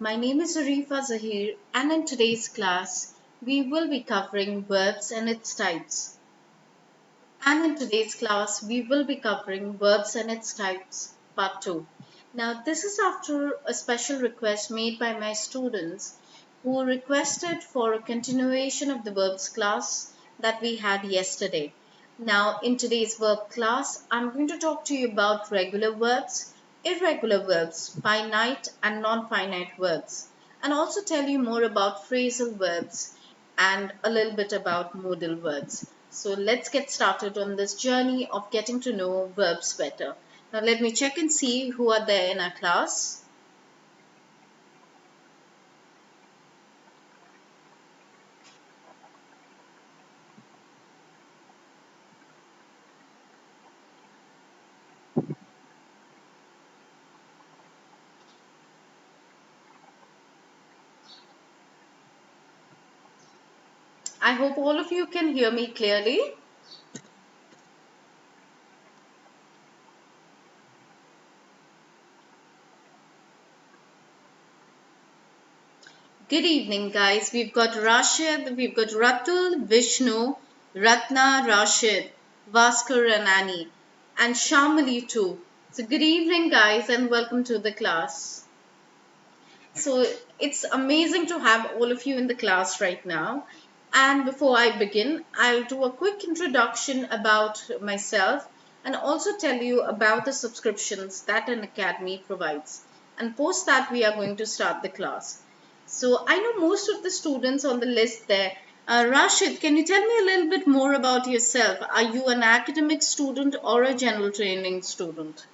My name is Arifa Zahir, and in today's class, we will be covering verbs and its types. Verbs and its types, part 2. Now, this is after a special request made by my students who requested for a continuation of the verbs class that we had yesterday. Now, in today's verb class, I'm going to talk to you about regular verbs, irregular verbs, finite and non-finite verbs, and also tell you more about phrasal verbs and a little bit about modal verbs. So let's get started on this journey of getting to know verbs better. Now let me check and see who are there in our class. I hope all of you can hear me clearly. Good evening, guys. We've got Rashid, we've got Ratul, Vishnu, Ratna, Rashid, Vaskar and Annie, and Shamali too. So good evening, guys, and welcome to the class. So it's amazing to have all of you in the class right now. And before I begin, I'll do a quick introduction about myself and also tell you about the subscriptions that Unacademy provides. And post that, we are going to start the class. So I know most of the students on the list there. Rashid, can you tell me a little bit more about yourself? Are you an academic student or a general training student?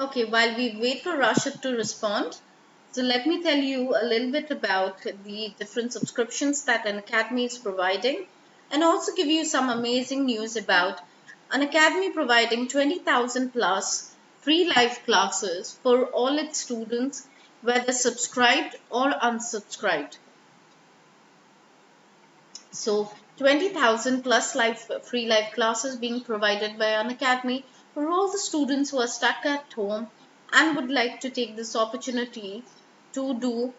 Okay, while we wait for Rashid to respond, so let me tell you a little bit about the different subscriptions that Unacademy is providing and also give you some amazing news about Unacademy providing 20,000 plus free live classes for all its students, whether subscribed or unsubscribed. So 20,000 plus free live classes being provided by Unacademy for all the students who are stuck at home and would like to take this opportunity to do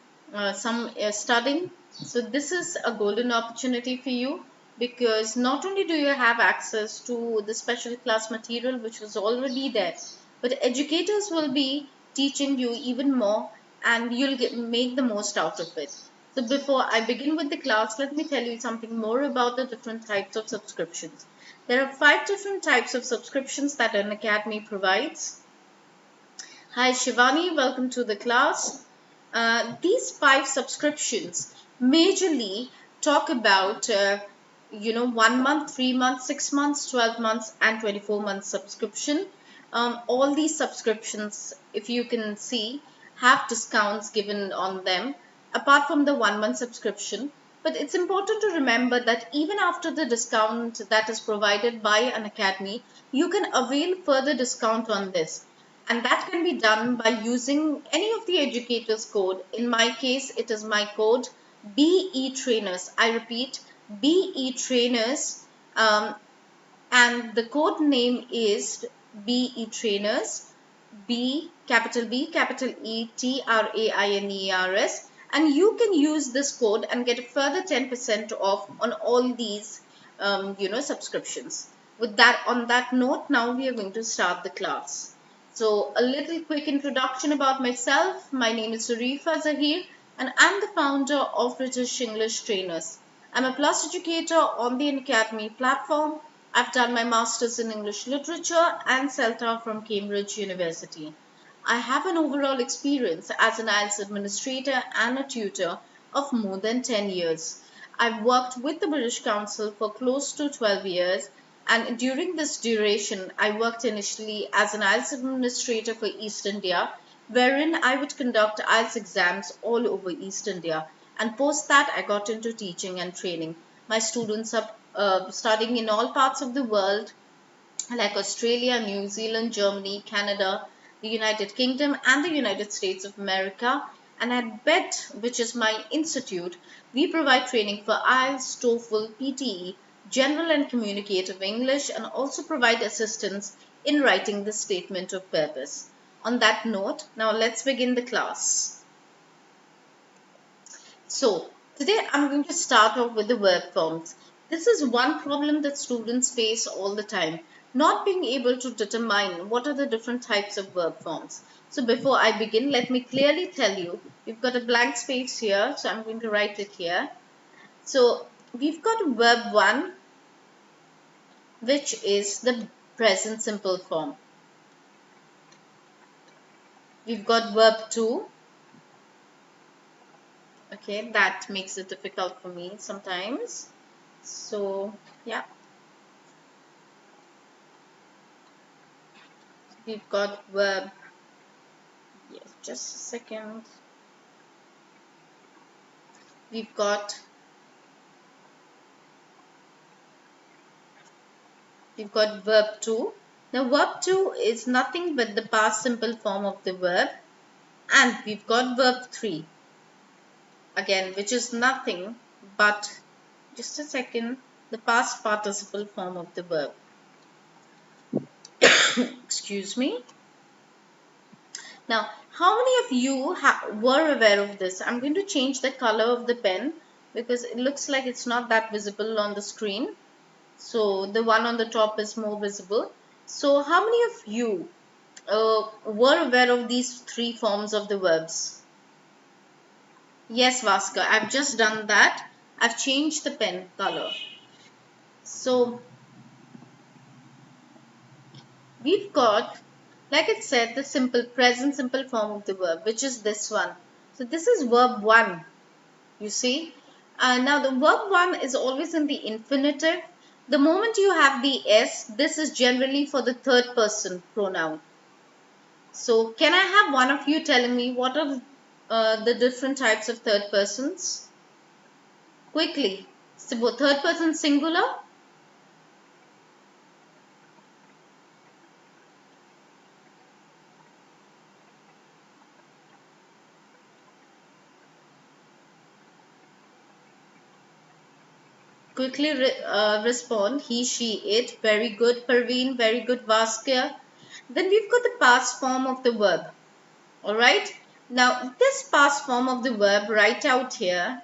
some studying. So this is a golden opportunity for you because not only do you have access to the special class material which was already there, but educators will be teaching you even more and you'll make the most out of it. So before I begin with the class, let me tell you something more about the different types of subscriptions. There are 5 different types of subscriptions that Unacademy provides. Hi Shivani, welcome to the class. These 5 subscriptions majorly talk about 1 month, 3 months, 6 months, 12 months and 24 months subscription. All these subscriptions, if you can see, have discounts given on them apart from the 1 month subscription. But it's important to remember that even after the discount that is provided by Unacademy, you can avail further discount on this. And that can be done by using any of the educators code. In my case, it is my code BE Trainers. I repeat, BE Trainers, and the code name is BE Trainers, B capital E TRAINERS, and you can use this code and get a further 10% off on all these subscriptions. With that, on that note, now we are going to start the class. So a little quick introduction about myself. My name is Arifa Zahir and I'm the founder of British English Trainers. I'm a plus educator on the Unacademy platform. I've done my Masters in English Literature and CELTA from Cambridge University. I have an overall experience as an IELTS administrator and a tutor of more than 10 years. I've worked with the British Council for close to 12 years, and during this duration, I worked initially as an IELTS administrator for East India, wherein I would conduct IELTS exams all over East India. And post that, I got into teaching and training. My students are studying in all parts of the world, like Australia, New Zealand, Germany, Canada, the United Kingdom and the United States of America. And at BET, which is my institute, we provide training for IELTS, TOEFL, PTE, General and Communicative English, and also provide assistance in writing the statement of purpose. On that note, now let's begin the class. So, today I'm going to start off with the verb forms. This is one problem that students face all the time, not being able to determine what are the different types of verb forms. So before I begin, let me clearly tell you, you've got a blank space here, so I'm going to write it here. So we've got verb 1, which is the present simple form. We've got verb 2. Okay, that makes it difficult for me sometimes. So, yeah. We've got verb, yes, just a second. We've got verb 2. Now, verb 2 is nothing but the past simple form of the verb. And we've got verb 3. Again, which is nothing but, just a second, the past participle form of the verb. Excuse me. Now, how many of you were aware of this? I'm going to change the color of the pen because it looks like it's not that visible on the screen. So, the one on the top is more visible. So, how many of you were aware of these 3 forms of the verbs? Yes, Vaska, I've just done that. I've changed the pen color. So, we've got, like it said, the simple present simple form of the verb, which is this one. So, this is verb 1, you see. Now, the verb 1 is always in the infinitive. The moment you have the S, this is generally for the third person pronoun. So, can I have one of you telling me what are the different types of third persons? Quickly. So, third person singular. Quickly respond. He, she, it. Very good, Parveen. Very good, Vaskya. Then we've got the past form of the verb. Alright. Now, this past form of the verb right out here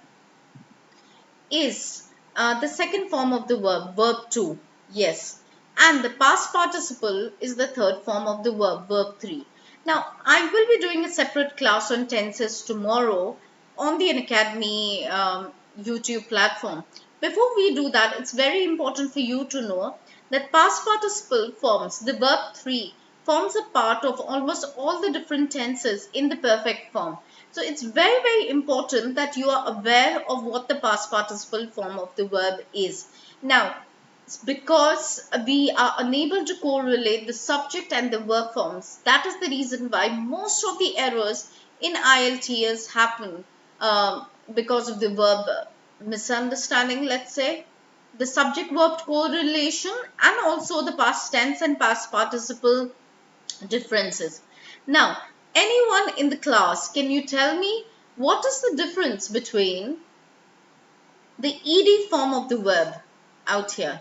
is the second form of the verb, verb 2. Yes. And the past participle is the third form of the verb, verb 3. Now, I will be doing a separate class on tenses tomorrow on the Unacademy YouTube platform. Before we do that, it's very important for you to know that past participle forms, the verb 3, forms a part of almost all the different tenses in the perfect form. So it's very, very important that you are aware of what the past participle form of the verb is. Now, because we are unable to correlate the subject and the verb forms, that is the reason why most of the errors in IELTS happen because of the verb misunderstanding, let's say, the subject verb correlation, and also the past tense and past participle differences. Now, anyone in the class, can you tell me what is the difference between the ed form of the verb out here?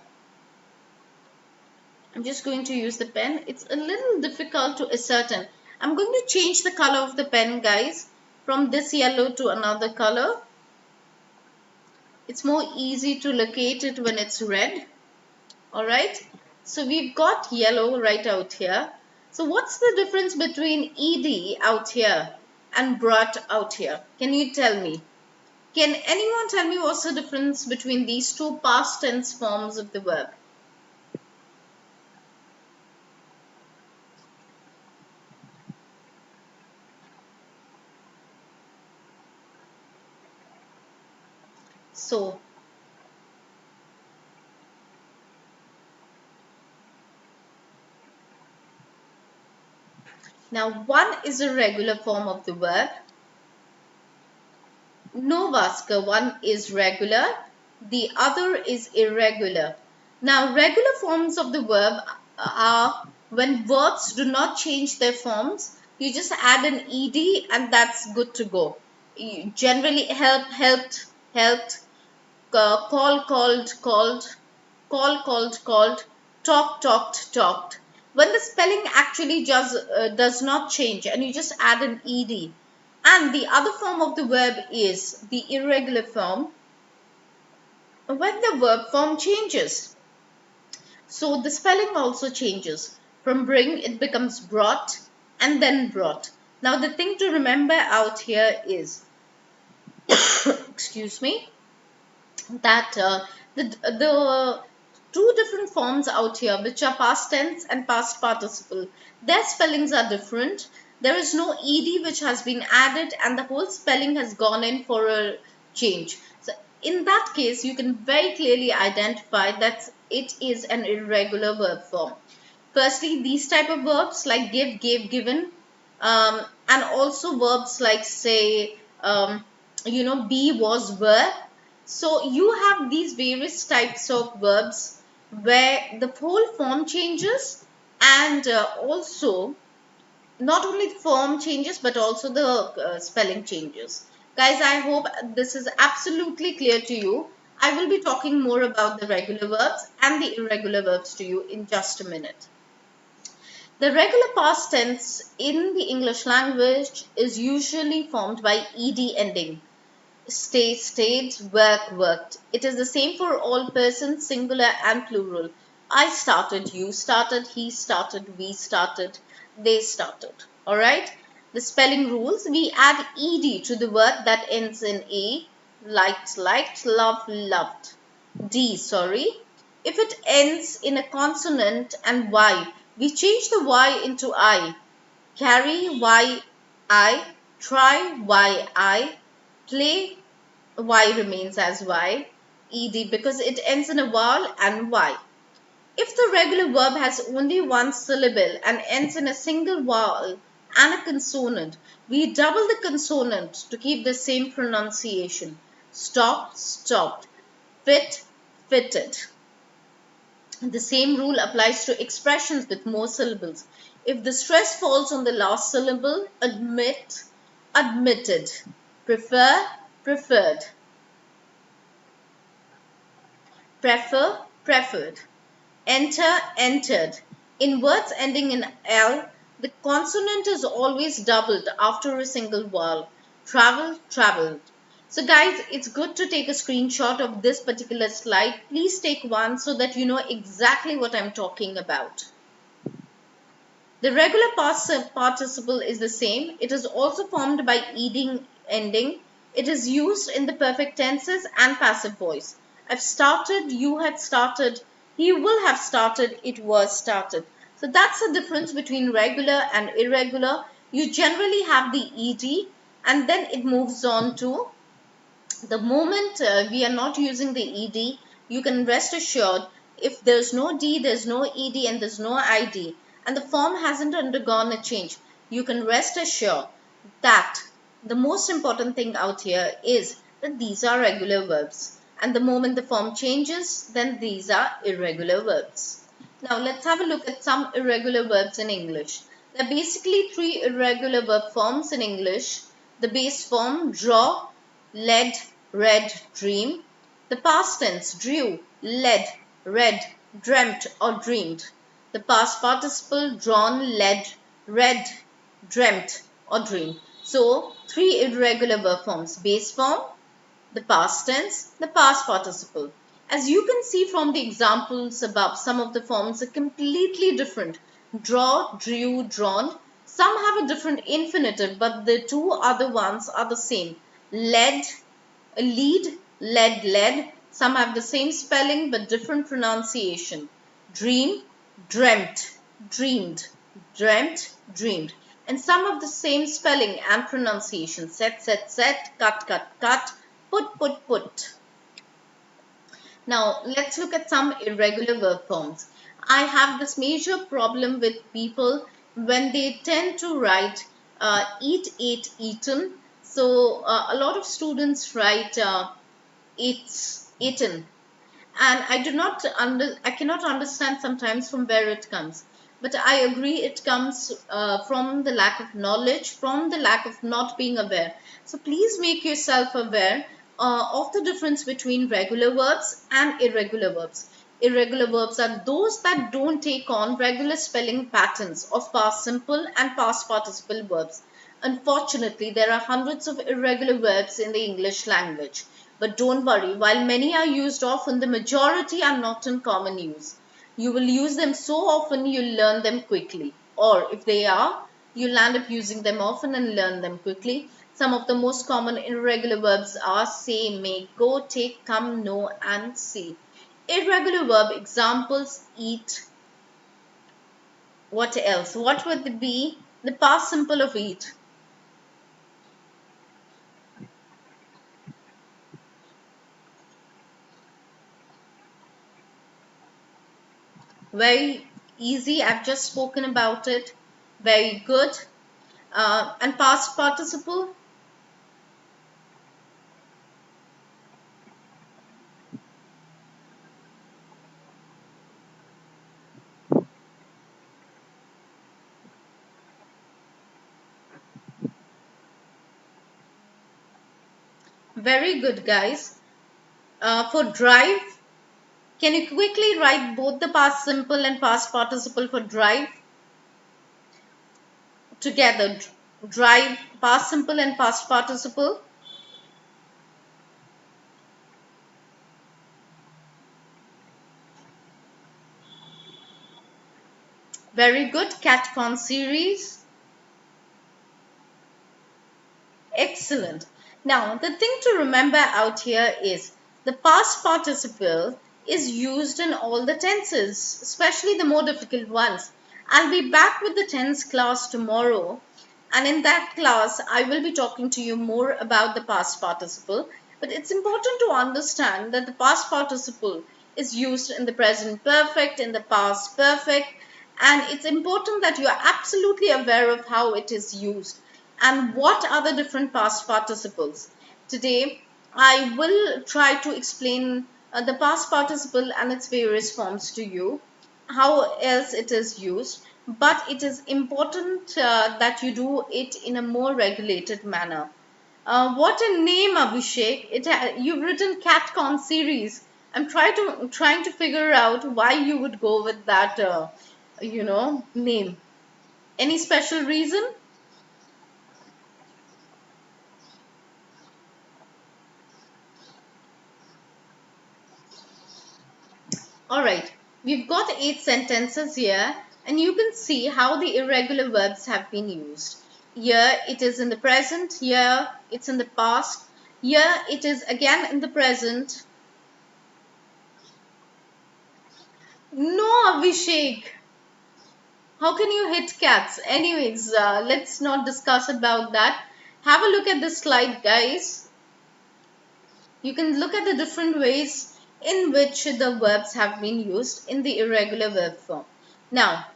I'm just going to use the pen. It's a little difficult to ascertain. I'm going to change the color of the pen, guys, from this yellow to another color. It's more easy to locate it when it's red. Alright, so we've got yellow right out here. So what's the difference between ed out here and brought out here? Can you tell me? Can anyone tell me what's the difference between these two past tense forms of the verb? So, now one is a regular form of the verb. No, Vaska, one is regular, the other is irregular. Now, regular forms of the verb are When verbs do not change their forms, you just add an ed and that's good to go. Generally, helped, called, talked. When the spelling actually just does not change and you just add an ed. And the other form of the verb is the irregular form, when the verb form changes. So the spelling also changes. From bring, it becomes brought and then brought. Now the thing to remember out here is, excuse me, that the two different forms out here, which are past tense and past participle, their spellings are different. There is no ed which has been added and the whole spelling has gone in for a change. So in that case, you can very clearly identify that it is an irregular verb form. Firstly, these type of verbs like give, gave, given, and also verbs like say, be, was, were. So you have these various types of verbs where the whole form changes, and also not only the form changes but also the spelling changes. Guys, I hope this is absolutely clear to you. I will be talking more about the regular verbs and the irregular verbs to you in just a minute. The regular past tense in the English language is usually formed by ed ending. Stay, stayed, work, worked. It is the same for all persons, singular and plural. I started, you started, he started, we started, they started. Alright? The spelling rules, we add ed to the word that ends in a, liked, loved. If it ends in a consonant and y, we change the y into I. Carry, y, try, yi, play, y remains as y, ed because it ends in a vowel and y. If the regular verb has only one syllable and ends in a single vowel and a consonant, we double the consonant to keep the same pronunciation. Stop, stopped. Fit, fitted. The same rule applies to expressions with more syllables. If the stress falls on the last syllable, admit, admitted. Prefer, preferred. Prefer, preferred. Enter, entered. In words ending in L, the consonant is always doubled after a single vowel. Travel, traveled. So guys, it's good to take a screenshot of this particular slide. Please take one so that you know exactly what I'm talking about. The regular past participle is the same. It is also formed by ending. It is used in the perfect tenses and passive voice. I've started, you had started, he will have started, it was started. So that's the difference between regular and irregular. You generally have the ed and then it moves on to, the moment we are not using the ed, you can rest assured if there's no d, there's no ed and there's no id and the form hasn't undergone a change, you can rest assured that the most important thing out here is that these are regular verbs. And the moment the form changes, then these are irregular verbs. Now let's have a look at some irregular verbs in English. There are basically three irregular verb forms in English. The base form, draw, led, read, dream. The past tense, drew, led, read, dreamt or dreamed. The past participle, drawn, led, read, dreamt or dreamed. So, three irregular verb forms. Base form, the past tense, the past participle. As you can see from the examples above, some of the forms are completely different. Draw, drew, drawn. Some have a different infinitive, but the two other ones are the same. Led, lead, led. Some have the same spelling but different pronunciation. Dream, dreamt, dreamed, dreamt, dreamed. And some of the same spelling and pronunciation. Set, cut, put. Now, let's look at some irregular verb forms. I have this major problem with people when they tend to write eat, ate, eaten. So, a lot of students write eats, eaten. And I cannot understand sometimes from where it comes. But I agree it comes from the lack of knowledge, from the lack of not being aware. So please make yourself aware of the difference between regular verbs and irregular verbs. Irregular verbs are those that don't take on regular spelling patterns of past simple and past participle verbs. Unfortunately, there are hundreds of irregular verbs in the English language. But don't worry, while many are used often, the majority are not in common use. You will use them so often you'll learn them quickly. Or if they are, you'll end up using them often and learn them quickly. Some of the most common irregular verbs are say, make, go, take, come, know, and see. Irregular verb examples: eat. What else? What would it be? The past simple of eat. Very easy. I've just spoken about it. Very good. And past participle. Very good, guys. For drive, can you quickly write both the past simple and past participle for drive together? Drive, past simple and past participle. Very good. CatCon series. Excellent. Now, the thing to remember out here is the past participle is used in all the tenses, especially the more difficult ones. I'll be back with the tense class tomorrow, and in that class, I will be talking to you more about the past participle. But it's important to understand that the past participle is used in the present perfect, in the past perfect, and it's important that you are absolutely aware of how it is used and what are the different past participles. Today, I will try to explain the past participle and its various forms to you, how else it is used, but it is important that you do it in a more regulated manner. What a name, Abhishek. You've written CatCon series. I'm trying to figure out why you would go with that, name. Any special reason? All right, we've got 8 sentences here, and you can see how the irregular verbs have been used. Here it is in the present, here it's in the past, here it is again in the present. No, Abhishek, how can you hit cats? Anyways, let's not discuss about that. Have a look at this slide, guys. You can look at the different ways in which the verbs have been used in the irregular verb form. Now,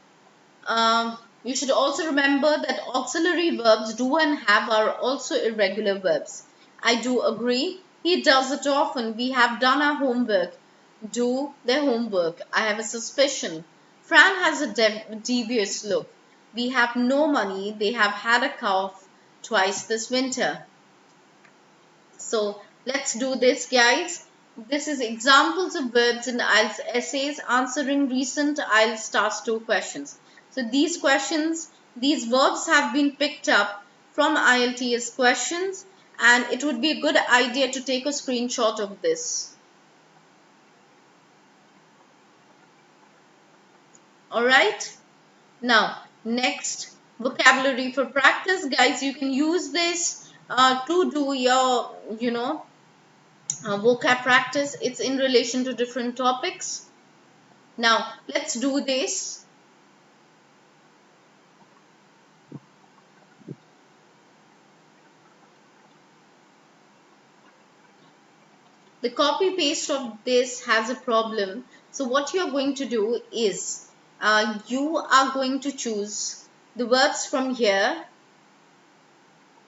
you should also remember that auxiliary verbs do and have are also irregular verbs. I do agree. He does it often. We have done our homework. Do their homework. I have a suspicion. Fran has a devious look. We have no money. They have had a cough twice this winter. So let's do this, guys. This is examples of verbs in IELTS essays answering recent IELTS Task 2 questions. So these verbs have been picked up from IELTS questions, and it would be a good idea to take a screenshot of this. Alright, now next, vocabulary for practice. Guys, you can use this to do your, vocab practice. It's in relation to different topics. Now, let's do this. The copy paste of this has a problem. So what you're going to do is you are going to choose the verbs from here.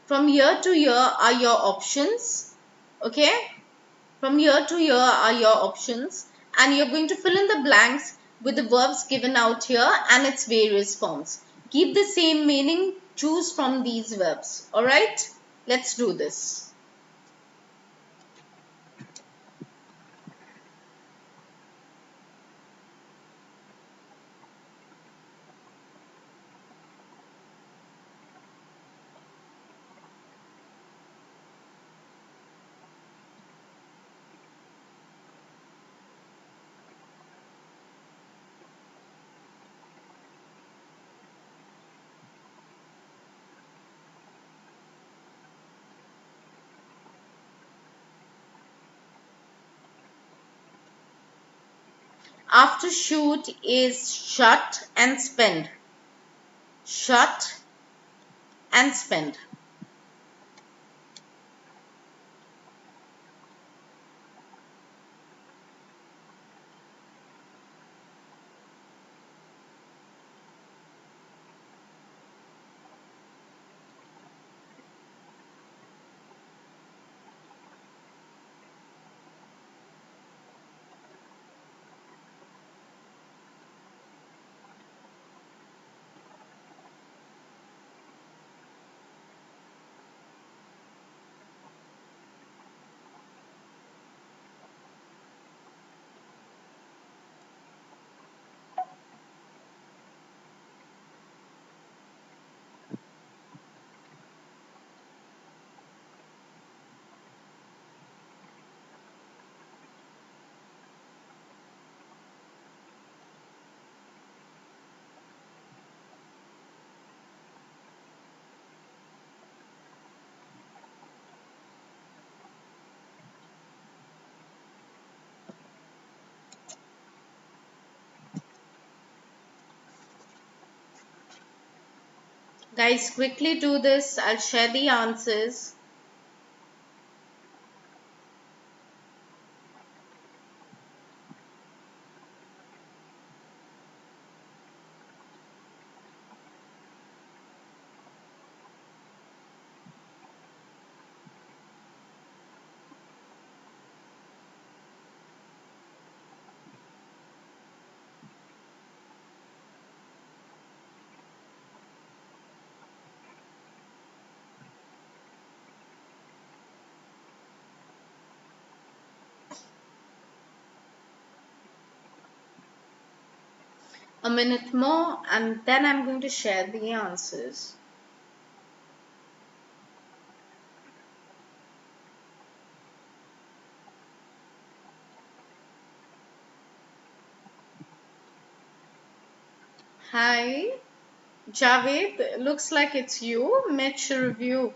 From here to here are your options. Okay? From here to here are your options. And you're going to fill in the blanks with the verbs given out here and its various forms. Keep the same meaning, choose from these verbs. Alright, let's do this. After shoot is shut and spend. Shut and spend. Guys, quickly do this. I'll share the answers. A minute more and then I'm going to share the answers. Hi, Javed, looks like it's you. Match review.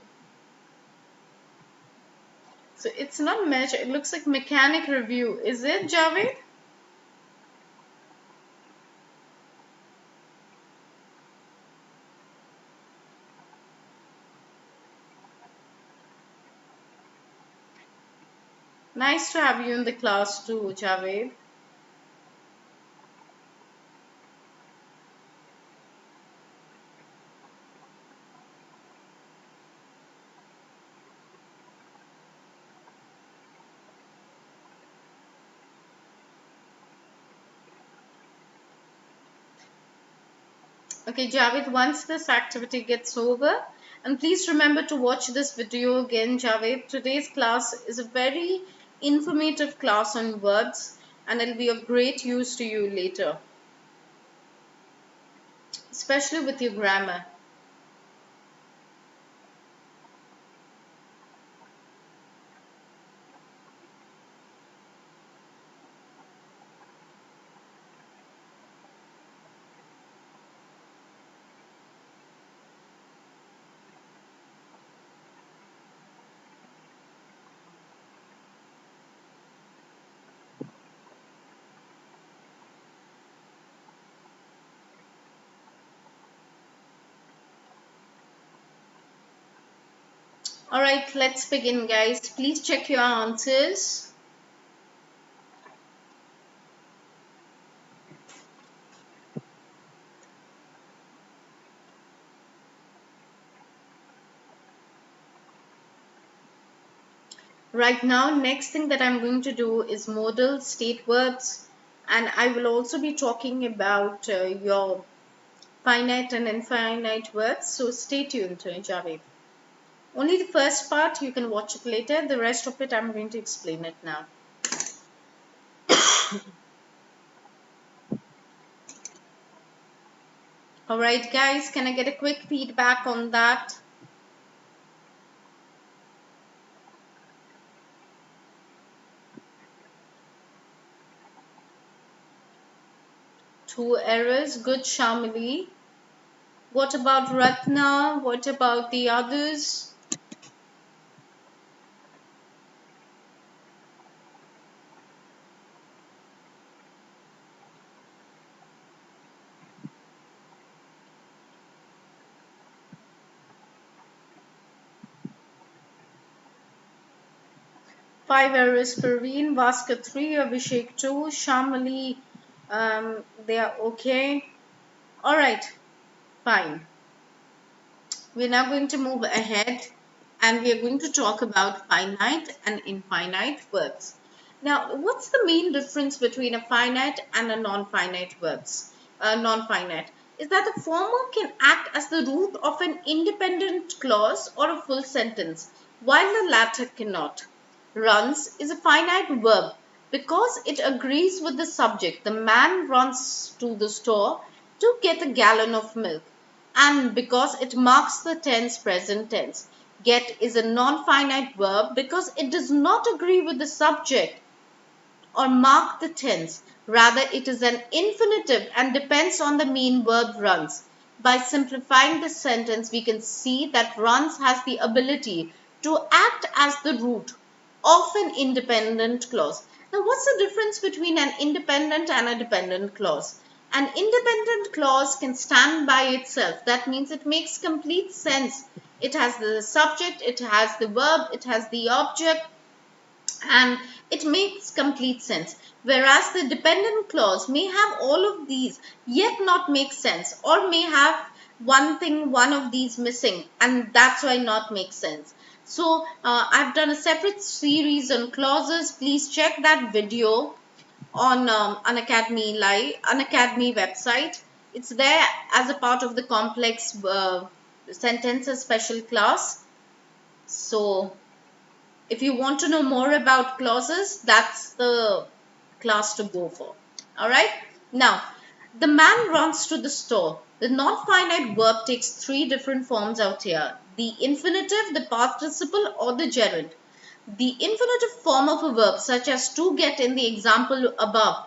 So it's not match, it looks like mechanic review. Is it, Javed? Nice to have you in the class too, Javed. Okay, Javed, once this activity gets over, and please remember to watch this video again, Javed. Today's class is a very informative class on verbs and it'll be of great use to you later, especially with your grammar. Alright, let's begin, guys. Please check your answers. Right now, next thing that I'm going to do is modal state verbs and I will also be talking about your finite and infinite verbs. So stay tuned, Javed. Only the first part, you can watch it later. The rest of it, I'm going to explain it now. Alright guys, can I get a quick feedback on that? Two errors, good Shamili. What about Ratna? What about the others? Five errors, Parveen, Vaska 3, Abhishek 2, Shamali, they are okay. Alright, fine. We're now going to move ahead and we are going to talk about finite and infinite verbs. Now, what's the main difference between a finite and a non-finite verbs? Non-finite is that the former can act as the root of an independent clause or a full sentence, while the latter cannot. Runs is a finite verb because it agrees with the subject. The man runs to the store to get a gallon of milk, and because it marks the tense present tense. Get is a non-finite verb because it does not agree with the subject or mark the tense. Rather, it is an infinitive and depends on the main verb runs. By simplifying the sentence, we can see that runs has the ability to act as the root of an independent clause. Now, what's the difference between an independent and a dependent clause? An independent clause can stand by itself. That means it makes complete sense. It has the subject, it has the verb, it has the object, and it makes complete sense. Whereas the dependent clause may have all of these yet not make sense, or may have one of these missing, and that's why not make sense. So I've done a separate series on clauses. Please check that video on Unacademy website. It's there as a part of the complex sentences special class. So if you want to know more about clauses, that's the class to go for. Alright. Now, the man runs to the store. The non-finite verb takes three different forms out here: the infinitive, the participle, or the gerund. The infinitive form of a verb, such as to get in the example above,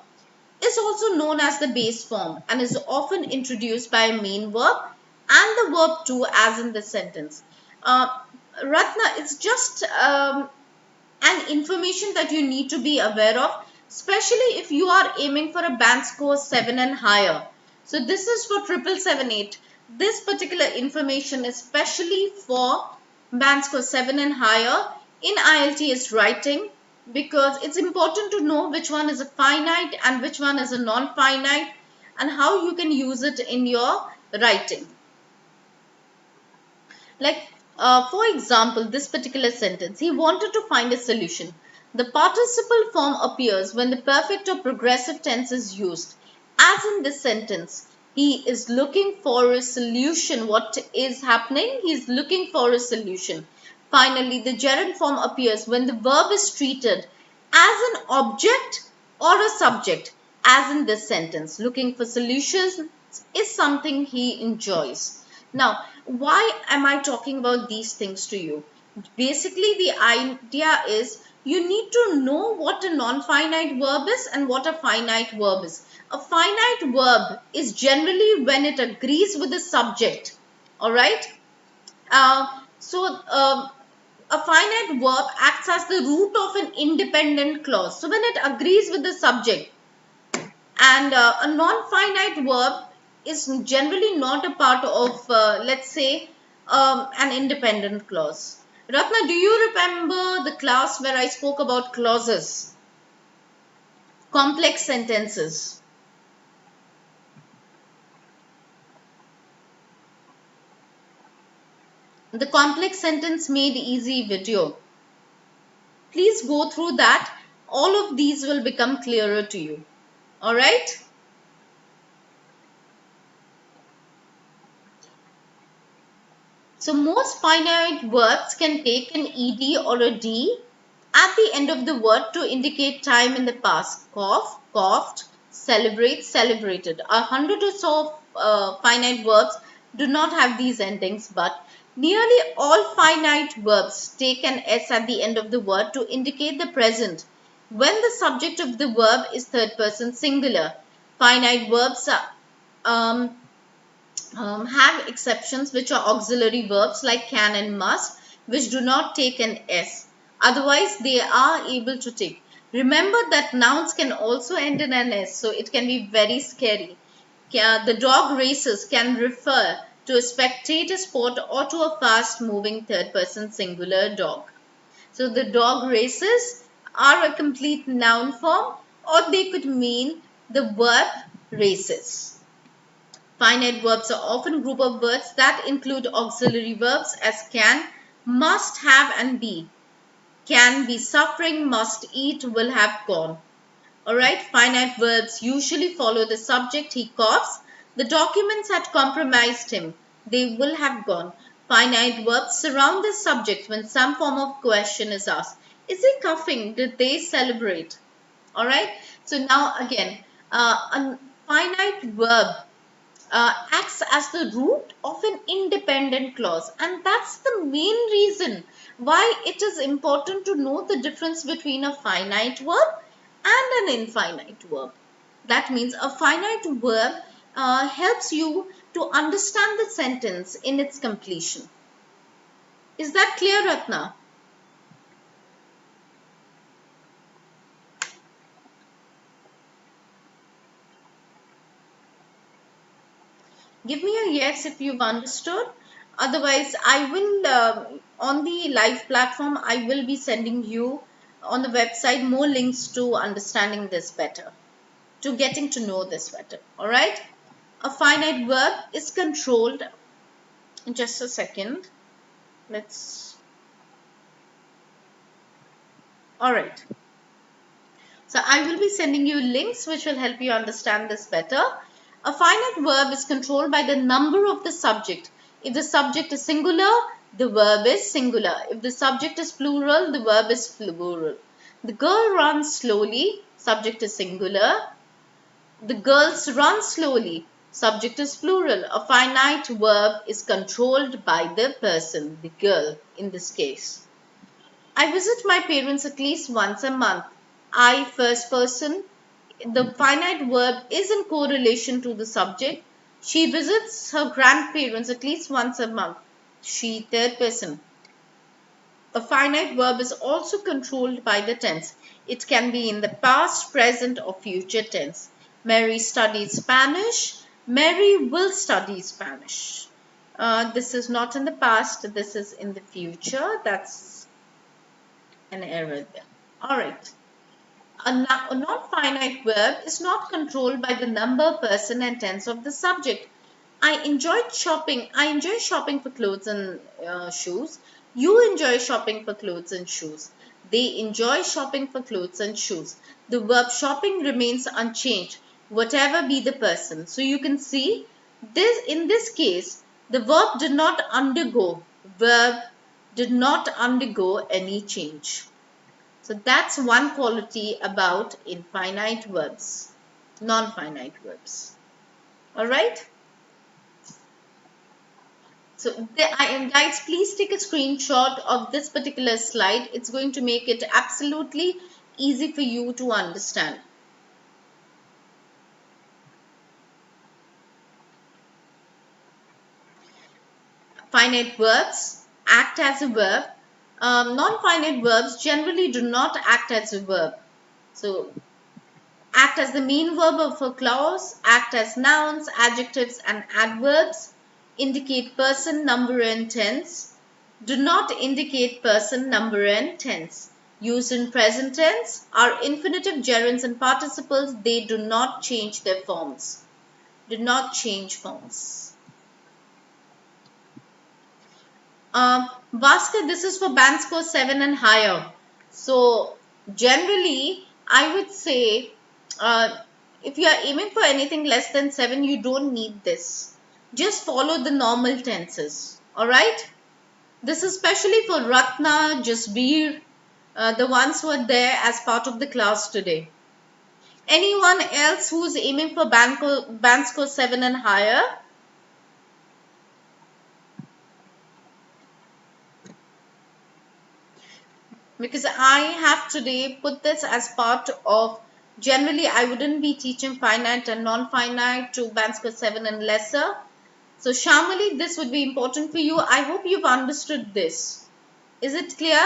is also known as the base form and is often introduced by a main verb and the verb to, as in the sentence. Ratna, it's just and information that you need to be aware of, especially if you are aiming for a band score 7 and higher. So this is for 7778. This particular information is specially for band score 7 and higher in IELTS writing, because it's important to know which one is a finite and which one is a non-finite and how you can use it in your writing. Like, for example, this particular sentence, he wanted to find a solution. The participle form appears when the perfect or progressive tense is used. As in this sentence, he is looking for a solution. What is happening? He is looking for a solution. Finally, the gerund form appears when the verb is treated as an object or a subject. As in this sentence, looking for solutions is something he enjoys. Now, why am I talking about these things to you? Basically, the idea is you need to know what a non-finite verb is and what a finite verb is. A finite verb is generally when it agrees with the subject. Alright? A finite verb acts as the root of an independent clause. So, when it agrees with the subject, and a non-finite verb is generally not a part of, let's say, an independent clause. Ratna, do you remember the class where I spoke about clauses? Complex sentences. The complex sentence made easy video. Please go through that. All of these will become clearer to you. All right. So most finite verbs can take an ed or a d at the end of the word to indicate time in the past. Cough, coughed, celebrate, celebrated. 100 or so finite verbs do not have these endings, but nearly all finite verbs take an s at the end of the word to indicate the present when the subject of the verb is third person singular. Finite verbs um, have exceptions, which are auxiliary verbs like can and must, which do not take an s. Otherwise, they are able to take. Remember that nouns can also end in an s, so it can be very scary. The dog races can refer to a spectator sport or to a fast moving third person singular dog. So the dog races are a complete noun form, or they could mean the verb races. Finite verbs are often a group of words that include auxiliary verbs as can, must, have, and be. Can be suffering, must eat, will have gone. Alright, finite verbs usually follow the subject. He coughs. The documents had compromised him. They will have gone. Finite verbs surround the subject when some form of question is asked. Is he coughing? Did they celebrate? Alright, so now again, a finite verb acts as the root of an independent clause, and that's the main reason why it is important to know the difference between a finite verb and an infinite verb. That means a finite verb helps you to understand the sentence in its completion. Is that clear, Ratna? Give me a yes if you've understood. Otherwise, I will, on the live platform, I will be sending you on the website more links to understanding this better, to getting to know this better. All right. A finite verb is controlled. Just a second. All right. So I will be sending you links which will help you understand this better. A finite verb is controlled by the number of the subject. If the subject is singular, the verb is singular. If the subject is plural, the verb is plural. The girl runs slowly, subject is singular. The girls run slowly, subject is plural. A finite verb is controlled by the person, the girl in this case. I visit my parents at least once a month. I, first person. The finite verb is in correlation to the subject. She visits her grandparents at least once a month. She, third person. A finite verb is also controlled by the tense. It can be in the past, present, or future tense. Mary studies Spanish. Mary will study Spanish. This is not in the past. This is in the future. That's an error there. All right. A non-finite verb is not controlled by the number, person, and tense of the subject. I enjoy shopping for clothes and shoes. You enjoy shopping for clothes and shoes. They enjoy shopping for clothes and shoes. The verb shopping remains unchanged, whatever be the person. So you can see this in this case, the verb did not undergo any change. So that's one quality about infinite verbs, non-finite verbs. All right. So guys, please take a screenshot of this particular slide. It's going to make it absolutely easy for you to understand. Finite verbs act as a verb. Non-finite verbs generally do not act as a verb. So act as the main verb of a clause, act as nouns, adjectives, and adverbs, indicate person, number, and tense, do not indicate person, number, and tense. Used in present tense are infinitive, gerunds, and participles. They do not change their forms. Do not change forms. Bhaskar, this is for band score 7 and higher. So generally, I would say If you are aiming for anything less than 7, you don't need this. Just follow the normal tenses. Alright? This is especially for Ratna, Jasbir, the ones who are there as part of the class today. Anyone else who's aiming for band score 7 and higher? Because I have today put this as part of, generally I wouldn't be teaching finite and non-finite to band score 7 and lesser. So Shamali, this would be important for you. I hope you've understood this. Is it clear?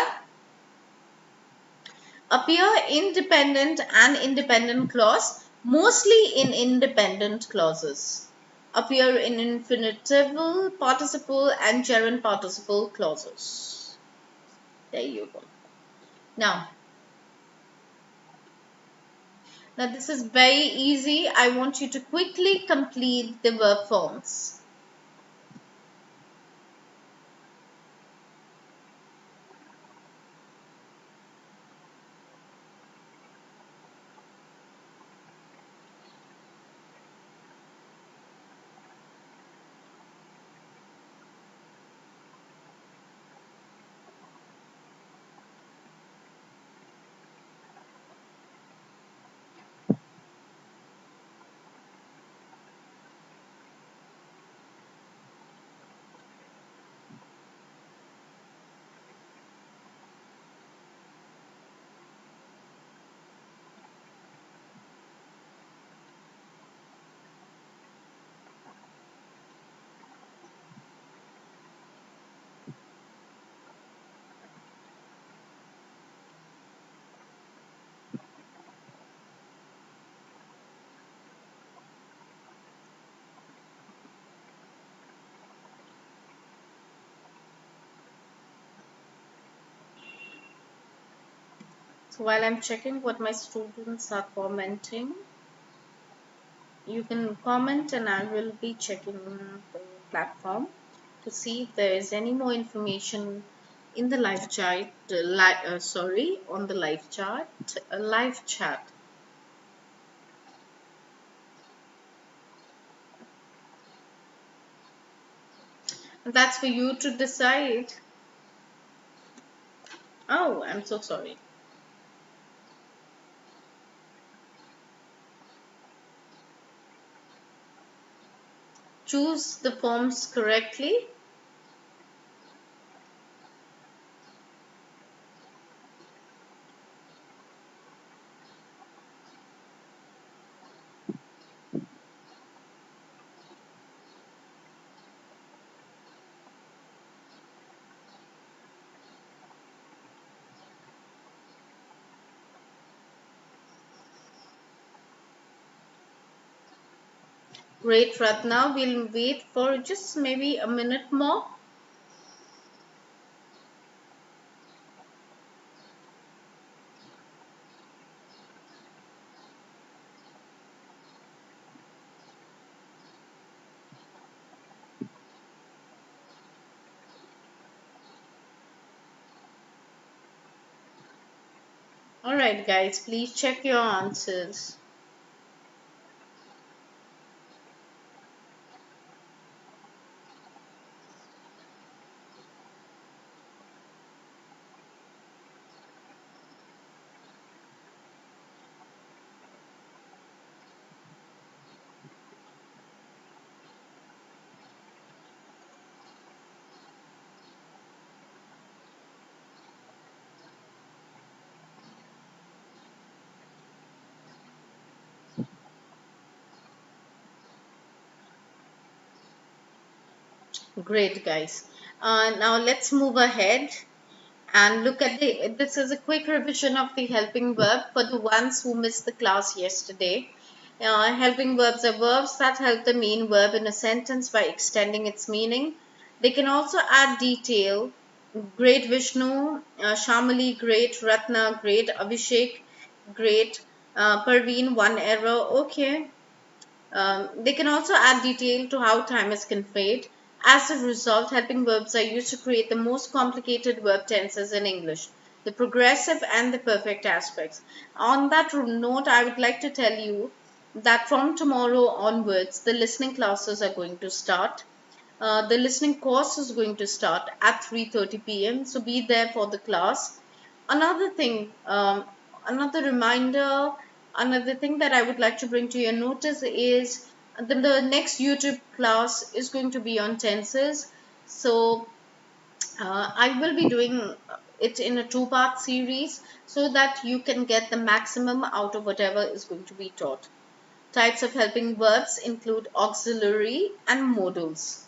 Appear independent and independent clause, mostly in independent clauses. Appear in infinitival, participle and gerund participle clauses. There you go. Now this is very easy. I want you to quickly complete the verb forms. So while I'm checking what my students are commenting, you can comment and I will be checking the platform to see if there is any more information in the live chat, on the live chat. That's for you to decide. Oh, I'm so sorry. Choose the forms correctly. Great, Ratna. We'll wait for just maybe a minute more. Alright guys, please check your answers. Great guys. Now let's move ahead and look at this is a quick revision of the helping verb for the ones who missed the class yesterday. Helping verbs are verbs that help the main verb in a sentence by extending its meaning. They can also add detail. Great Vishnu, Shamali, great Ratna, great Abhishek, great Parveen, one error. Okay. They can also add detail to how time is conveyed. As a result, helping verbs are used to create the most complicated verb tenses in English, the progressive and the perfect aspects. On that note, I would like to tell you that from tomorrow onwards, the listening classes are going to start. The listening course is going to start at 3:30 p.m. So be there for the class. Another thing, another reminder, another thing that I would like to bring to your notice is the next YouTube class is going to be on tenses. So I will be doing it in a two-part series so that you can get the maximum out of whatever is going to be taught. Types of helping verbs include auxiliary and modals.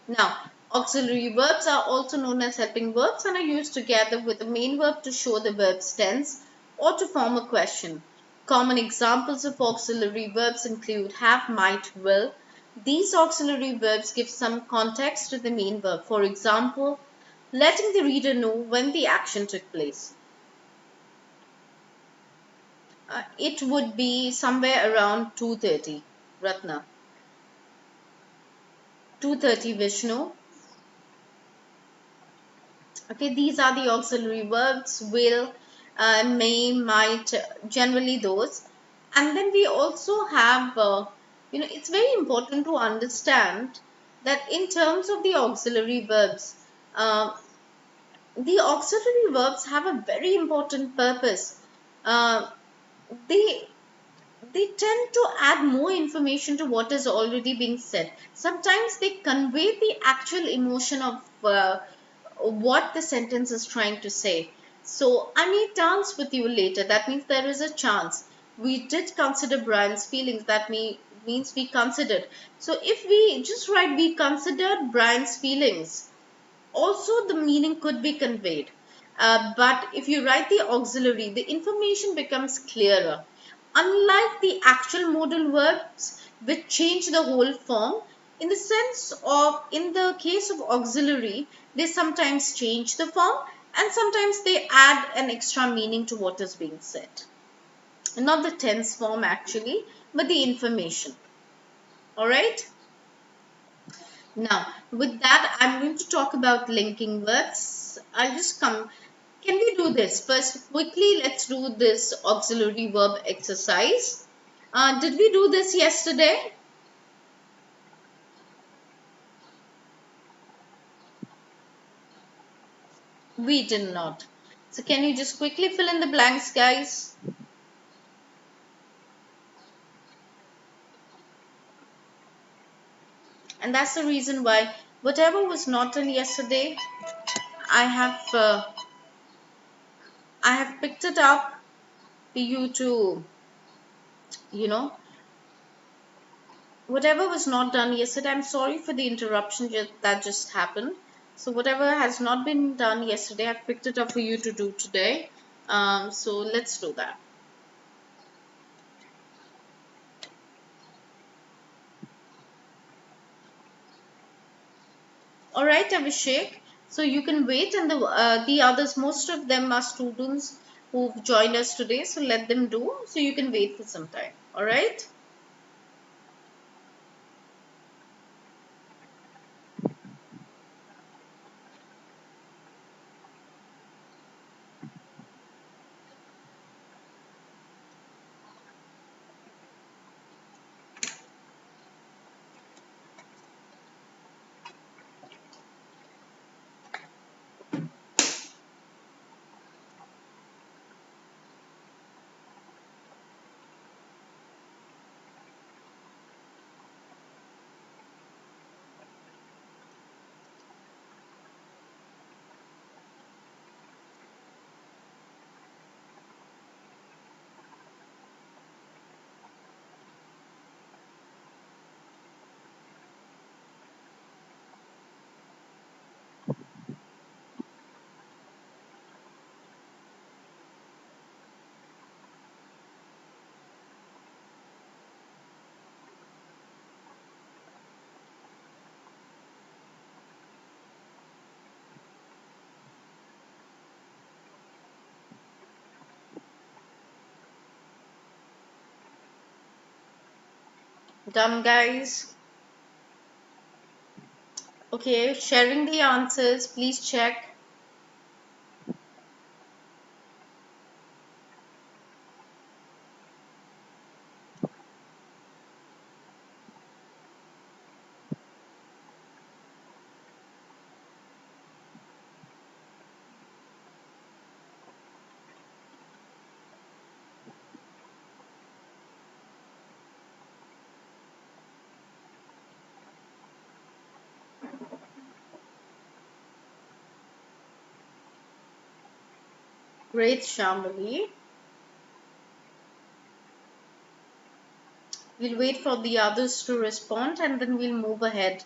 Now, auxiliary verbs are also known as helping verbs and are used together with the main verb to show the verb's tense or to form a question. Common examples of auxiliary verbs include have, might, will. These auxiliary verbs give some context to the main verb. For example, letting the reader know when the action took place. It would be somewhere around 2:30, Ratna. 2:30, Vishnu. Okay, these are the auxiliary verbs: will, may, might, generally those. And then we also have, it's very important to understand that in terms of uh, the auxiliary verbs have a very important purpose. Uh, they they tend to add more information to what is already being said. Sometimes they convey the actual emotion of what the sentence is trying to say. So, I may dance with you later. That means there is a chance. We did consider Brian's feelings. Means we considered. So, if we just write, we considered Brian's feelings, also the meaning could be conveyed. But if you write the auxiliary, the information becomes clearer. Unlike the actual modal verbs, which change the whole form, in the case of auxiliary, they sometimes change the form and sometimes they add an extra meaning to what is being said. Not the tense form actually, but the information. All right. Now, with that, I'm going to talk about linking verbs. I'll just come. Can we do this? First, quickly, let's do this auxiliary verb exercise. Did we do this yesterday? We did not. So, can you just quickly fill in the blanks, guys? And that's the reason why whatever was not done yesterday, I have uh, I have picked it up for you to, you know, whatever was not done yesterday. I'm sorry for the interruption that just happened. So whatever has not been done yesterday, I've picked it up for you to do today. So let's do that. All right, Abhishek. So you can wait, and the others, most of them are students who've joined us today. So let them do. So you can wait for some time. All right. Done, guys. Okay, sharing the answers. Please check. Great, Shamali. We'll wait for the others to respond and then we'll move ahead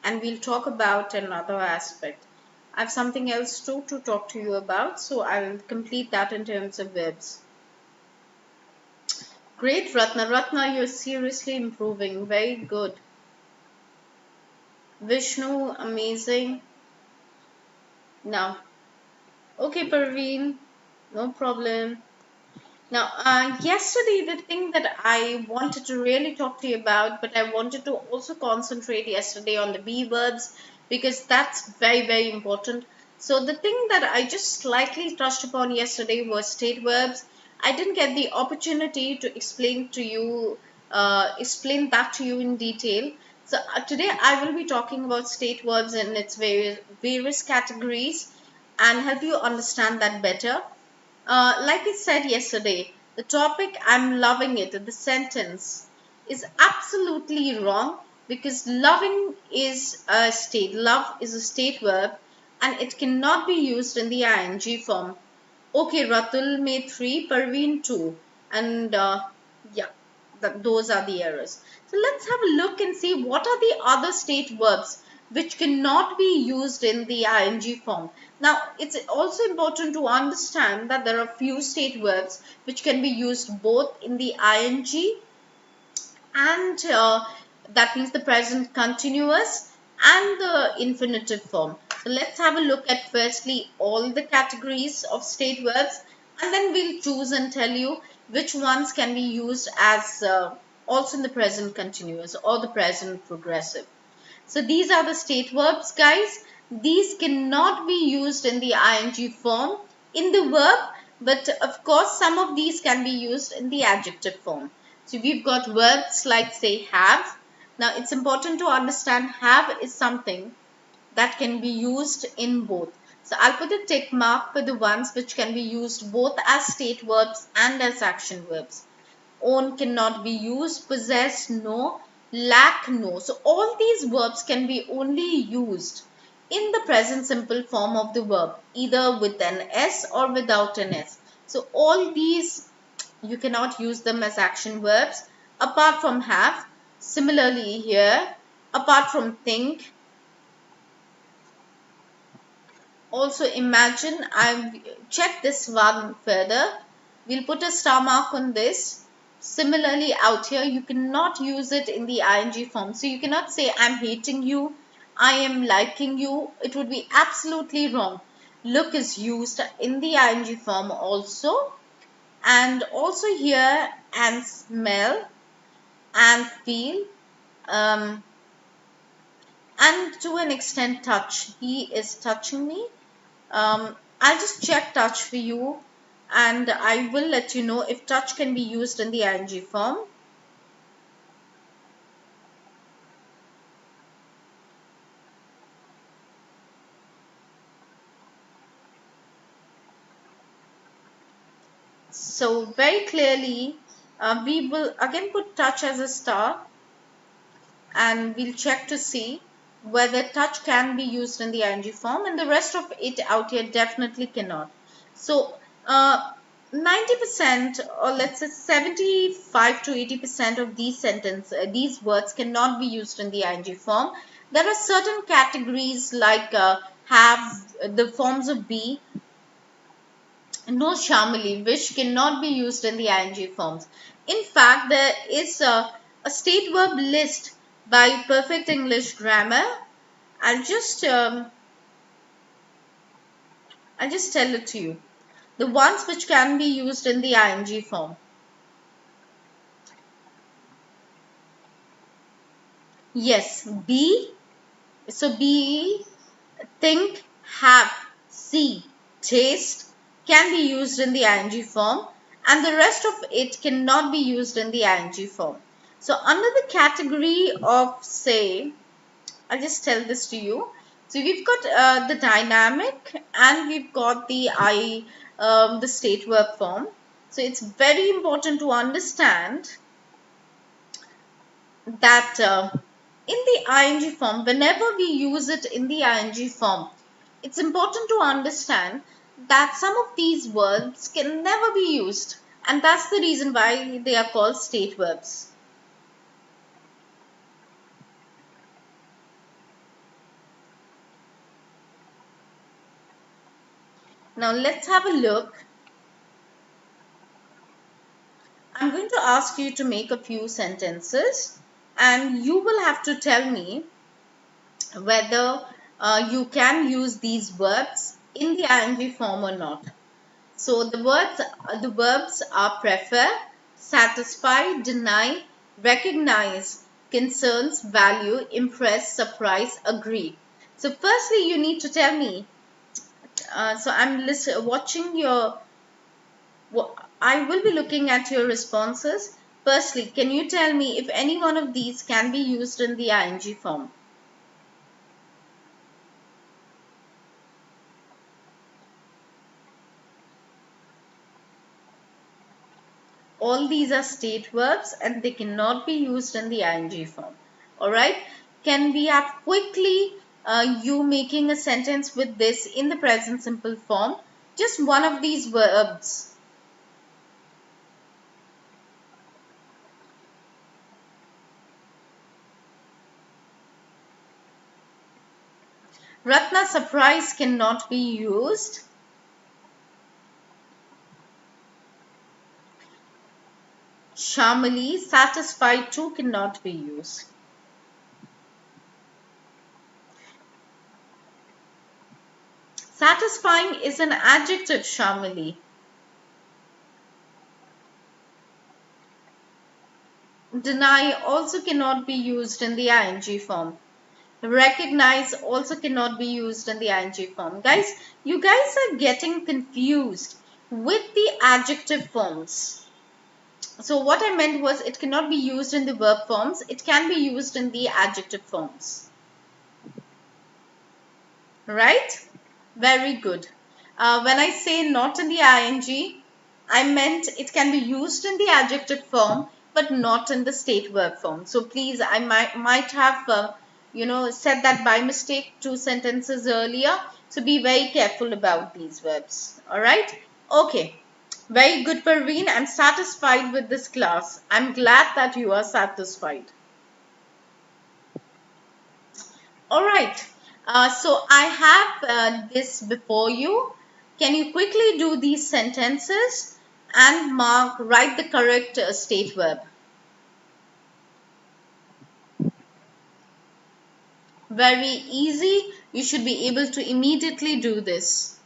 and we'll talk about another aspect. I have something else too to talk to you about, so I'll complete that in terms of verbs. Great, Ratna. Ratna, you're seriously improving. Very good. Vishnu, amazing. Now, okay, Parveen, no problem. Now, yesterday, the thing that I wanted to really talk to you about, but I wanted to also concentrate yesterday on the B verbs because that's very, very important. So, the thing that I just slightly touched upon yesterday was state verbs. I didn't get the opportunity to explain that to you in detail. So, today I will be talking about state verbs and its various categories and help you understand that better. Like I said yesterday, the topic I'm loving it, the sentence is absolutely wrong because loving is a state. Love is a state verb and it cannot be used in the ing form. Okay, Ratul made 3, Parveen 2. And yeah, those are the errors. So let's have a look and see what are the other state verbs which cannot be used in the ing form. Now, it's also important to understand that there are few state verbs which can be used both in the ing and that means the present continuous and the infinitive form. So let's have a look at firstly all the categories of state verbs and then we'll choose and tell you which ones can be used as also in the present continuous or the present progressive. So these are the state verbs, guys. These cannot be used in the ing form in the verb, but of course some of these can be used in the adjective form. So we've got verbs like say have. Now it's important to understand have is something that can be used in both. So I'll put a tick mark for the ones which can be used both as state verbs and as action verbs. Own cannot be used, possess no, lack no. So all these verbs can be only used in the present simple form of the verb, either with an S or without an S. So all these you cannot use them as action verbs apart from have. Similarly here, apart from think, also imagine. I've checked this one further. We'll put a star mark on this. Similarly out here you cannot use it in the ing form. So you cannot say I'm hating you, I am liking you. It would be absolutely wrong. Look is used in the ing form also. And also here and smell and feel and to an extent touch. He is touching me. I'll just check touch for you and I will let you know if touch can be used in the ing form. So very clearly we will again put touch as a star and we'll check to see whether touch can be used in the ing form and the rest of it out here definitely cannot. So 90% or let's say 75 to 80% of these words cannot be used in the ing form. There are certain categories like have the forms of be, no Shamali, which cannot be used in the ing forms. In fact, there is a state verb list by Perfect English Grammar. I'll just tell it to you. The ones which can be used in the ing form. Yes, be. So be, think, have, see, taste can be used in the ing form and the rest of it cannot be used in the ing form. So under the category of say, I'll just tell this to you. So we've got the dynamic and we've got the state verb form. So it's very important to understand that in the ing form, whenever we use it in the ing form, it's important to understand that some of these verbs can never be used, and that's the reason why they are called state verbs. Now let's have a look. I'm going to ask you to make a few sentences, and you will have to tell me whether you can use these verbs in the ing form or not. So the verbs are prefer, satisfy, deny, recognize, concerns, value, impress, surprise, agree. So firstly, you need to tell me. So I'm watching your. I will be looking at your responses. Firstly, can you tell me if any one of these can be used in the ing form? All these are state verbs and they cannot be used in the ing form. Alright, can we have quickly you making a sentence with this in the present simple form? Just one of these verbs. Ratna, surprise cannot be used. Shamali, satisfied too cannot be used. Satisfying is an adjective, Shamali. Deny also cannot be used in the ing form. Recognize also cannot be used in the ing form. Guys, you guys are getting confused with the adjective forms. So what I meant was it cannot be used in the verb forms. It can be used in the adjective forms. Right? Very good. When I say not in the ing, I meant it can be used in the adjective form, but not in the state verb form. So please, I might have, said that by mistake 2 sentences earlier. So be very careful about these verbs. All right? Okay. Very good, Parveen. I'm satisfied with this class. I'm glad that you are satisfied. All right. So I have this before you. Can you quickly do these sentences and write the correct state verb? Very easy. You should be able to immediately do this.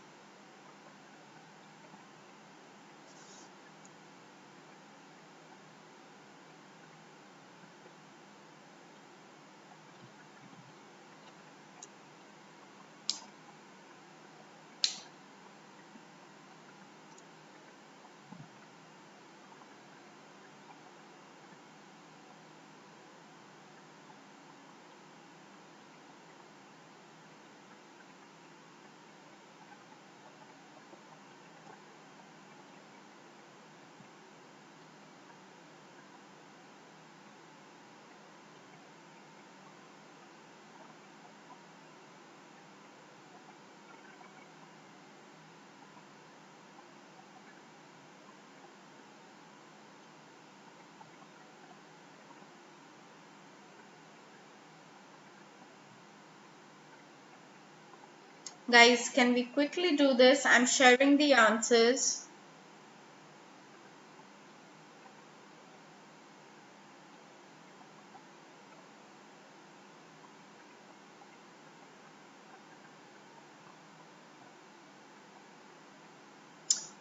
Guys, can we quickly do this? I'm sharing the answers.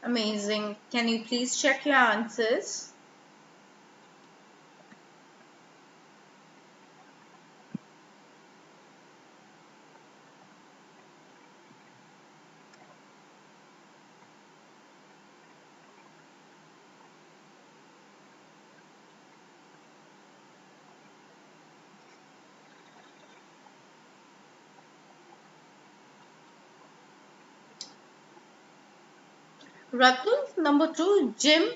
Amazing. Can you please check your answers? Ratul, number 2, Jim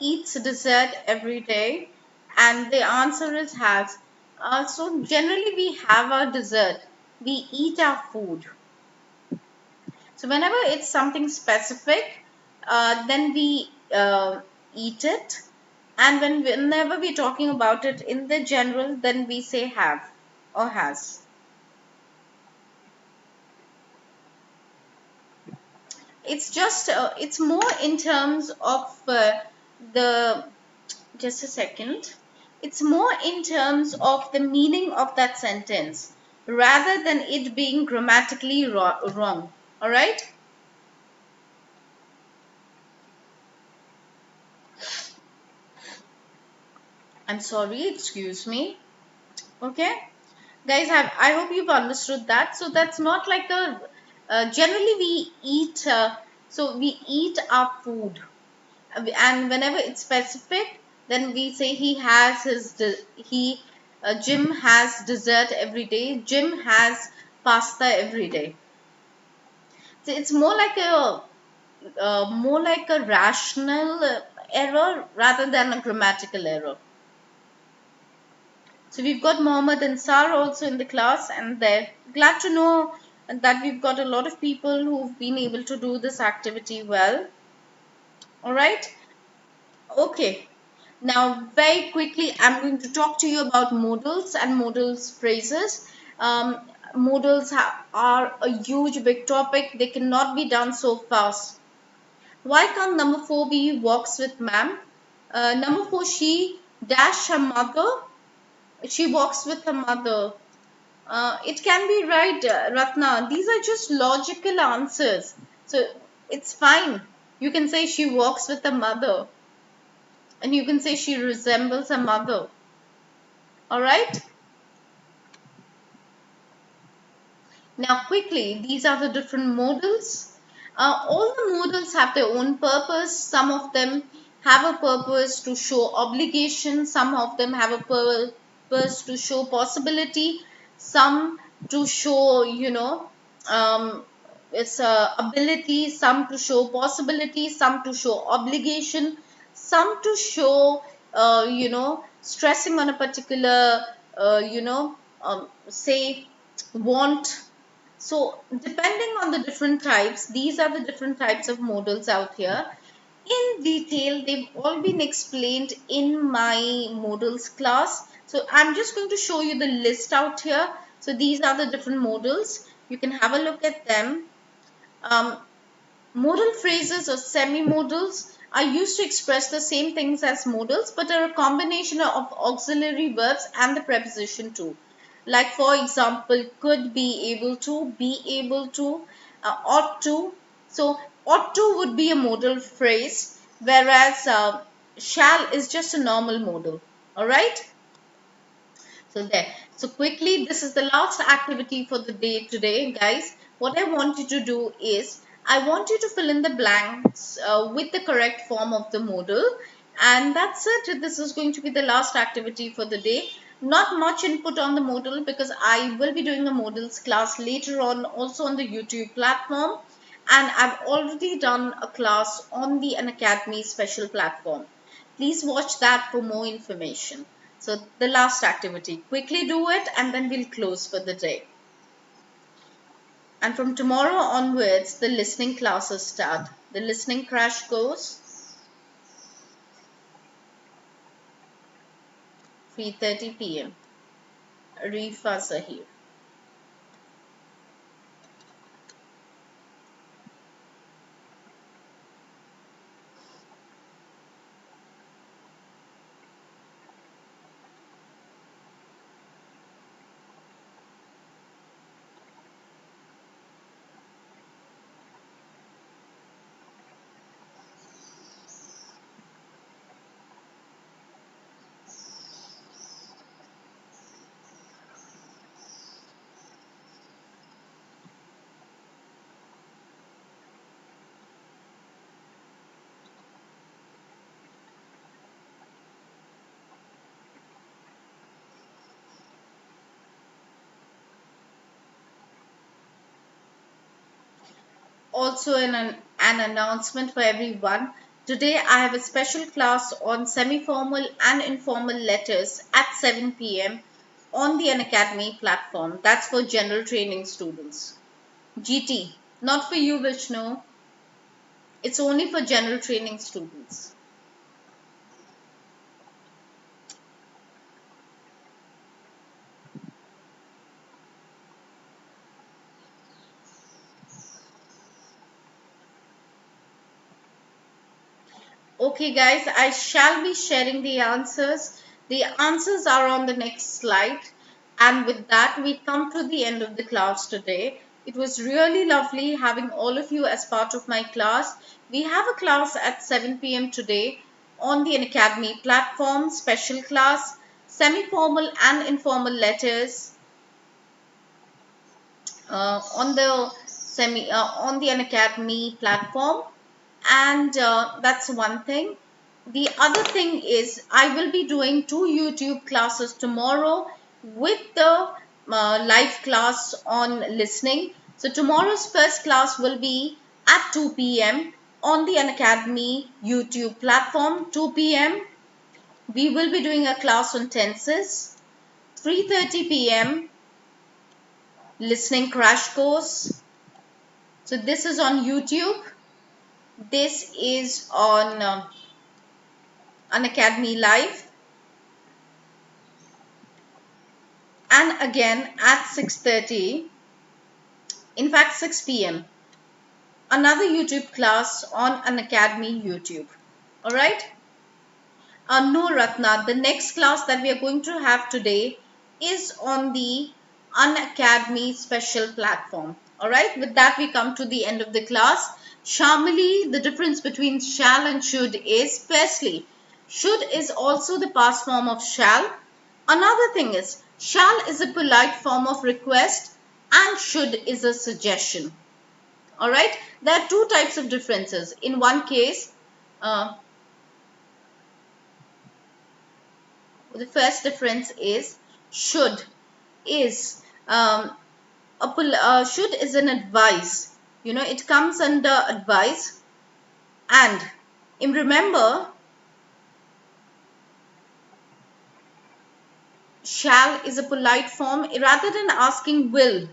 eats dessert every day, and the answer is has. So generally we have our dessert, we eat our food. So whenever it's something specific, then we eat it. And whenever we're talking about it in the general, then we say have or has. It's just, it's more in terms of the, just a second. It's more in terms of the meaning of that sentence rather than it being grammatically wrong. All right? I'm sorry, excuse me. Okay? Guys, I hope you've understood that. So that's not like a, generally we eat, so we eat our food. And whenever it's specific, then we say he has his, Jim has dessert every day. Jim has pasta every day. So it's more like a rational error rather than a grammatical error. So we've got Mohammed and Sar also in the class, and they're glad to know that we've got a lot of people who've been able to do this activity well. All right. Okay. Now, very quickly, I'm going to talk to you about modals and modals phrases. Modals are a huge, big topic. They cannot be done so fast. Why can't number 4 be walks with ma'am? Number 4, she dash her mother. She walks with her mother. It can be right, Ratna. These are just logical answers. So it's fine. You can say she walks with her mother. And you can say she resembles her mother. Alright? Now quickly, these are the different modals. All the modals have their own purpose. Some of them have a purpose to show obligation. Some of them have a purpose to show possibility. Some to show, it's ability. Some to show possibility. Some to show obligation. Some to show, stressing on a particular, say, want. So depending on the different types, these are the different types of modals out here. In detail, they've all been explained in my modals class. So I'm just going to show you the list out here. So these are the different modals. You can have a look at them. Modal phrases or semi-modals are used to express the same things as modals, but are a combination of auxiliary verbs and the preposition to. Like for example, could, be able to, ought to. So ought to would be a modal phrase, whereas shall is just a normal modal. All right. So there. So quickly, this is the last activity for the day today, guys. What I want you to do is, I want you to fill in the blanks with the correct form of the modal. And that's it. This is going to be the last activity for the day. Not much input on the modal because I will be doing a modals class later on also on the YouTube platform. And I've already done a class on the Unacademy special platform. Please watch that for more information. So the last activity, quickly do it and then we'll close for the day. And from tomorrow onwards, the listening classes start. The listening crash course, 3:30 p.m. Arifa Zahir. Also an announcement for everyone. Today I have a special class on semi-formal and informal letters at 7 p.m. on the Unacademy platform. That's for general training students. GT. Not for you, Vishnu. It's only for general training students. Okay, guys, I shall be sharing the answers. The answers are on the next slide. And with that, we come to the end of the class today. It was really lovely having all of you as part of my class. We have a class at 7 p.m. today on the Unacademy platform, special class, semi-formal and informal letters on the Unacademy platform, and that's one thing. The other thing is I will be doing 2 YouTube classes tomorrow with the live class on listening. So tomorrow's first class will be at 2 p.m. on the Unacademy YouTube platform. 2 p.m. we will be doing a class on tenses. 3:30 p.m. listening crash course. So this is on YouTube. This is on Unacademy Live. And again at 6:30, in fact 6 p.m. another YouTube class on Unacademy YouTube. Alright? No, Ratna, the next class that we are going to have today is on the Unacademy special platform. Alright, with that we come to the end of the class. Shamali, the difference between shall and should is, firstly, should is also the past form of shall. Another thing is, shall is a polite form of request and should is a suggestion. Alright, there are two types of differences. In one case, the first difference is should is should is an advice. You know, it comes under advice, and remember, shall is a polite form. Rather than asking will,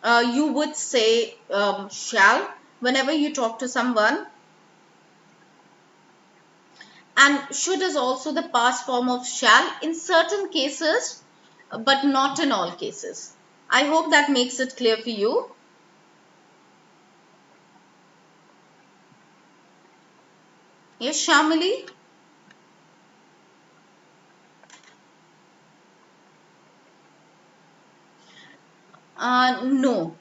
you would say shall whenever you talk to someone. And should is also the past form of shall in certain cases, but not in all cases. I hope that makes it clear for you. Yes, Shamali? No.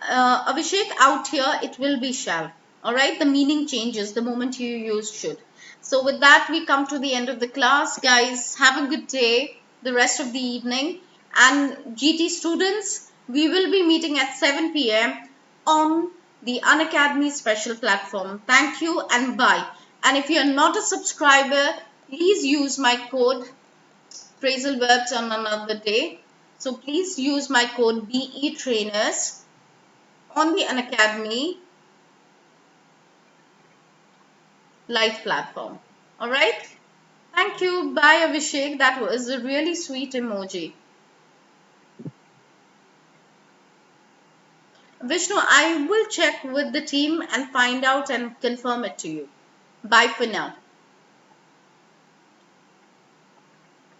Abhishek, out here it will be shall. Alright, the meaning changes the moment you use should. So with that, we come to the end of the class. Guys, have a good day, the rest of the evening. And GT students, we will be meeting at 7 p.m. on the Unacademy special platform. Thank you and bye. And if you are not a subscriber, please use my code phrasal verbs on another day. So please use my code BE trainers on the Unacademy live platform. Alright? Thank you. Bye, Abhishek. That was a really sweet emoji. Vishnu, I will check with the team and find out and confirm it to you. Bye for now.